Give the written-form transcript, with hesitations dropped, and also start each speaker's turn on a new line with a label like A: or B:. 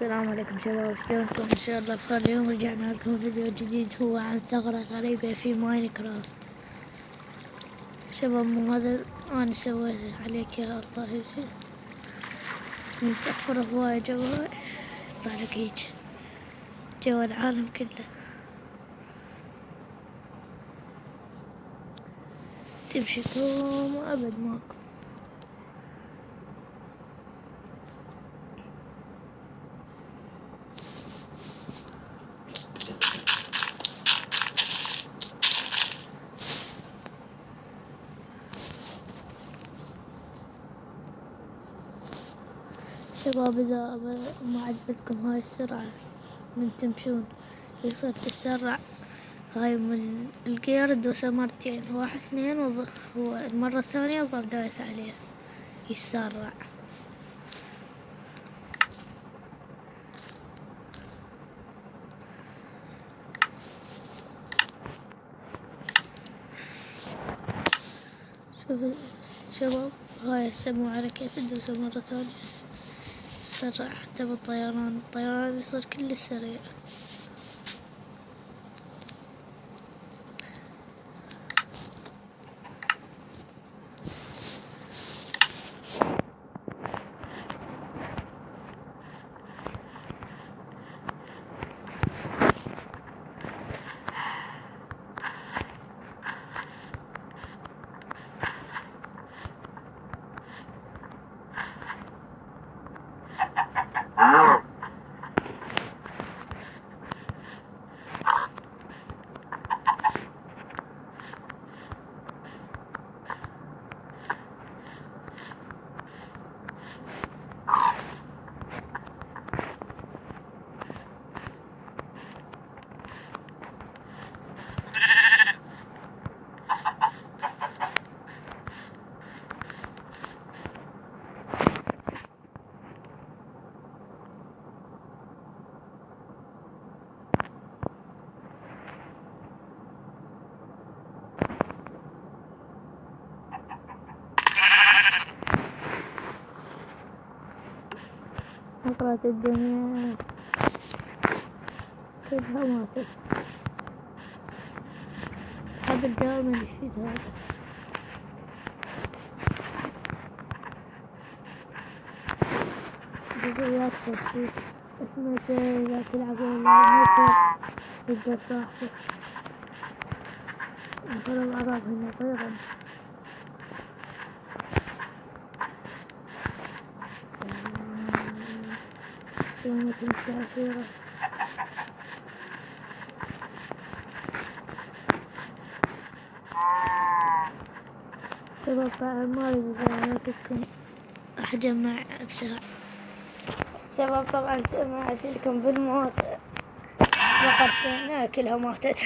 A: السلام عليكم شباب، شلونكم؟ ان شاء الله بخير. اليوم رجعنا لكم فيديو جديد هو عن ثغرة غريبة في ماين كرافت. شباب مو هذا انا سويته عليك يا الله، يجي متأخرة هواي جوا يطلع لك هيج جوا العالم كله، تمشي كوم ابد ماكو. شباب إذا ما عجبتكم هاي السرعة من تمشون يصير تسرع، هاي من الجير تدوسه مرتين، 1 2 هو المرة الثانية ظل دايس عليه يسرع. شوفوا شباب، هاي السمو على كيف تدوسه مرة ثانية يسرع حتى الطيران يصير كل سريع. نقرة الدنيا كلها ماتت، قبل دائما يشيد هذا. فيديوهات تصوير اسمه إذا تلعبون الموسى يقدر صاحبه مثل العرب هنا طيرا. يوم تمشي عشيرة شباب، طبعا ما أريد أذكركم أجمع بسرعة. شباب طبعا جمعت لكم بالموت، فقط كلها ماتت.